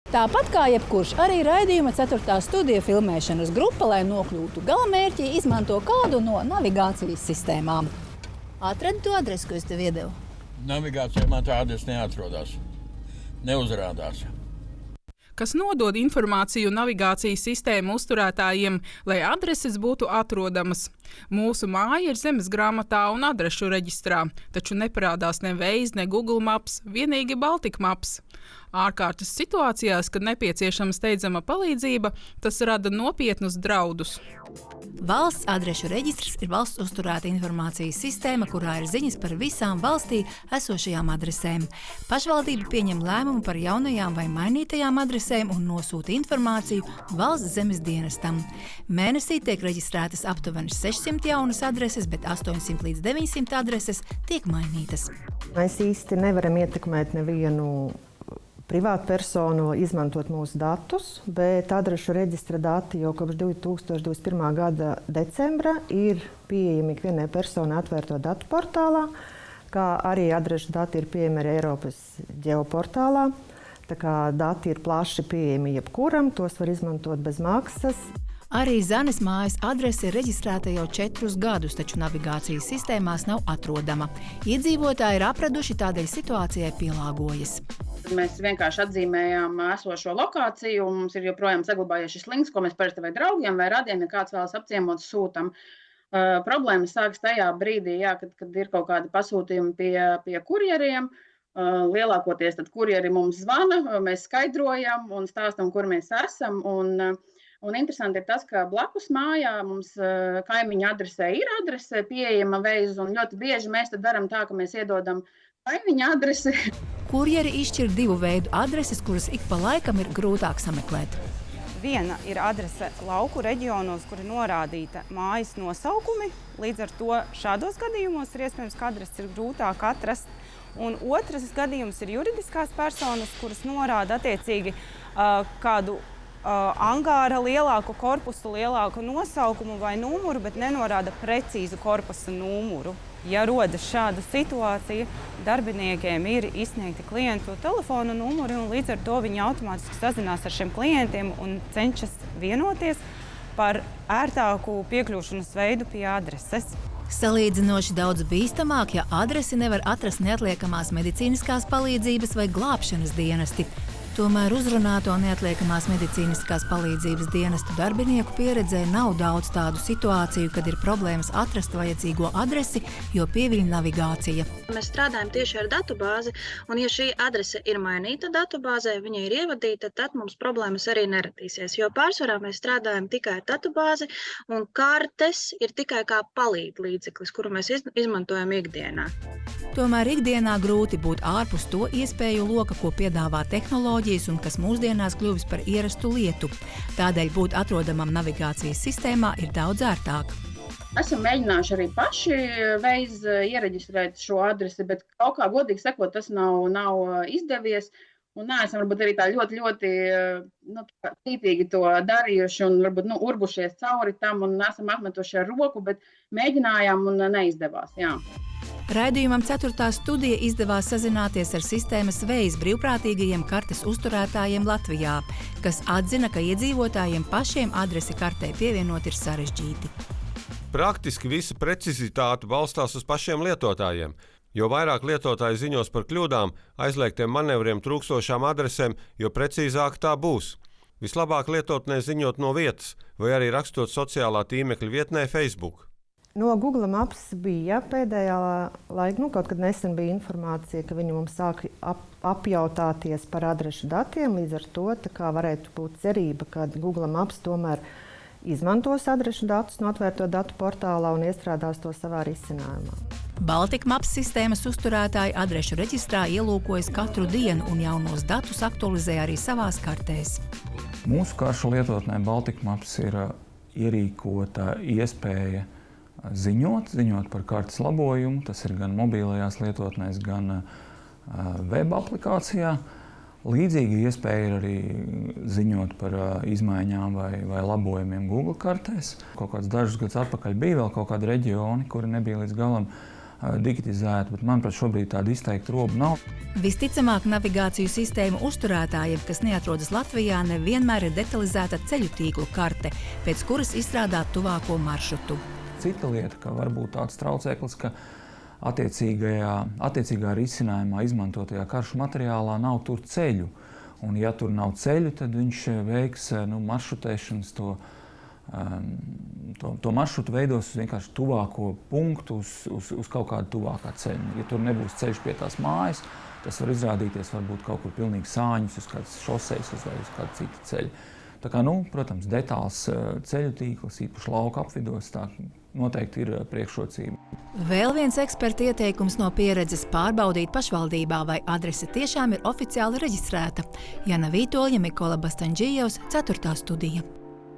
Tāpat kā jebkurš, arī raidījuma 4. studija filmēšanas grupa, lai nokļūtu galamērķī, izmanto kādu no navigācijas sistēmām. Atradi to adresi, ko es tev iedevu? Navigācijā man tā adrese neatrodas. Neuzrādās. Kas nodod informāciju navigācijas sistēmu uzturētājiem, lai adreses būtu atrodamas. Mūsu māja ir zemesgrāmatā un adrešu reģistrā, taču neparādās ne Waze, ne Google Maps, vienīgi Baltic Maps. Ārkārtas situācijās, kad nepieciešama steidzama palīdzība, tas rada nopietnus draudus. Valsts adrešu reģistrs ir valsts uzturēta informācijas sistēma, kurā ir ziņas par visām valstī esošajām adresēm. Pašvaldība pieņem lēmumu par jaunajām vai mainītajām adresēm un nosūta informāciju valsts zemes dienestam. Mēnesī tiek reģistrētas aptuveni 600 jaunas adreses, bet 800 līdz 900 adreses tiek mainītas. Mēs īsti nevaram ietekmēt nevienu privātu personu izmantot mūsu datus, bet adrešu reģistra dati jau kopš 2021. gada decembra ir pieejami ikvienai personai atvērto datu portālā, kā arī adrešu dati ir pieejami arī Eiropas ģeoportālā. Tā kā dati ir plaši pieejami jebkuram, tos var izmantot bez maksas. Arī Zanes mājas adrese ir reģistrēta jau 4 gadus, taču navigācijas sistēmās nav atrodama. Iedzīvotāji ir apraduši, tādēļ situācijai pielāgojas. Mēs vienkārši atzīmējām esošo lokāciju, un mums ir joprojām saglabājies šis links, ko mēs parasti vai draugiem vai radiem, ja kāds vēlas apciemot, sūtam. Problēmas sākas tajā brīdī, kad ir kaut kādi pasūtījumi pie kurjeriem. Lielākoties tad kurjeri mums zvana, mēs skaidrojam un stāstam, kur mēs esam. Un interesanti ir tas, ka blakus mājā mums kaimiņa adresē ir adrese pieejama Waze, un ļoti bieži mēs tad darām tā, ka mēs iedodam kaimiņa adresi. Kurjeri izšķir 2 veidu adreses, kuras ik pa laikam ir grūtāk sameklēt. Viena ir adrese lauku reģionos, kur ir norādīta mājas nosaukumi. Līdz ar to šādos gadījumos ir iespējams, ka adreses ir grūtāk atrast. Un otrs gadījums ir juridiskās personas, kuras norāda attiecīgi kādu angāra lielāku korpusu, lielāku nosaukumu vai numuru, bet nenorāda precīzu korpusa numuru. Ja rodas šāda situācija, darbiniekiem ir izsniegti klientu telefona numuri, un līdz ar to viņi automātiski sazinās ar šiem klientiem un cenšas vienoties par ērtāku piekļūšanas veidu pie adreses. Salīdzinoši daudz bīstamāk, ja adresi nevar atrast neatliekamās medicīniskās palīdzības vai glābšanas dienesti. Tomēr uzrunāto neatliekamās medicīniskās palīdzības dienestu darbinieku pieredzē nav daudz tādu situāciju, kad ir problēmas atrast vajadzīgo adresi, jo pieviļ navigācija. Mēs strādājam tieši ar datubāzi, un ja šī adrese ir mainīta datubāzē, viņa ir ievadīta, tad mums problēmas arī neradīsies, jo pārsvarā mēs strādājam tikai ar datubāzi, un kartes ir tikai kā palīdzlīdzeklis, kuru mēs izmantojam ikdienā. Tomēr ikdienā grūti būt ārpus to iespēju loka, ko piedāvā tehnoloģijas un kas mūsdienās kļuvis par ierastu lietu. Tādēļ būt atrodamam navigācijas sistēmā ir daudz ērtāk. Esam mēģinājuši arī paši Waze iereģistrēt šo adresi, bet kaut kā godīgi sakot, tas nav izdevies. Un neesam varbūt arī tā ļoti cītīgi to darījuši un varbūt urbušies cauri tam un esam apmetuši ar roku, bet mēģinājām un neizdevās. Jā. Raidījumam 4. studija izdevās sazināties ar sistēmas Waze brīvprātīgajiem kartes uzturētājiem Latvijā, kas atzina, ka iedzīvotājiem pašiem adresi kartē pievienot ir sarežģīti. Praktiski visa precizitāte balstās uz pašiem lietotājiem. Jo vairāk lietotāji ziņos par kļūdām, aizliegtiem manevriem, trūkstošām adresēm, jo precīzāk tā būs. Vislabāk lietotnē ziņot no vietas vai arī rakstot sociālā tīmekļa vietnē Facebook. No Google Maps bija pēdējā laika, kaut kad nesen bija informācija, ka viņi mums sāk apjautāties par adrešu datiem. Līdz ar to varētu būt cerība, ka Google Maps tomēr izmantos adrešu datus no atvērto datu portālā un iestrādās to savā risinājumā. Baltic Maps sistēmas uzturētāji adrešu reģistrā ielūkojas katru dienu un jaunos datus aktualizē arī savās kartēs. Mūsu karšu lietotnē Baltic Maps ir ierīkota iespēja ziņot par kartes labojumu. Tas ir gan mobilajās lietotnēs, gan web aplikācijā. Līdzīga iespēja ir arī ziņot par izmaiņām vai labojumiem Google kartēs. Kaut kāds dažus gadus atpakaļ bija vēl kaut kādi reģioni, kuri nebija līdz galam digitizēta, bet manuprāt šobrīd tāda izteikta roba nav. Visticamāk, navigāciju sistēmu uzturētājiem, kas neatrodas Latvijā, nevienmēr ir detalizēta ceļu tīklu karte, pēc kuras izstrādāt tuvāko maršrutu. Cita lieta, ka varbūt tāds traucēklis, ka attiecīgā risinājumā izmantotajā karšu materiālā nav tur ceļu. Un ja tur nav ceļu, tad viņš veiks maršrutēšanas to maršrutu veidos uz vienkārši tuvāko punktu, uz kaut kādu tuvākā ceļu. Ja tur nebūs ceļš pie tās mājas, tas var izrādīties varbūt kaut kur pilnīgi sāņus uz kādas šosejas vai uz kādu citu ceļu. Tā kā, protams, detāls ceļu tīkls, īpaši lauka apvidos, tā noteikti ir priekšrocība. Vēl viens eksperta ieteikums no pieredzes pārbaudīt pašvaldībā, vai adrese tiešām ir oficiāli reģistrēta. Jana Vītoļa, Mikola Bastanģijevs, 4. studija.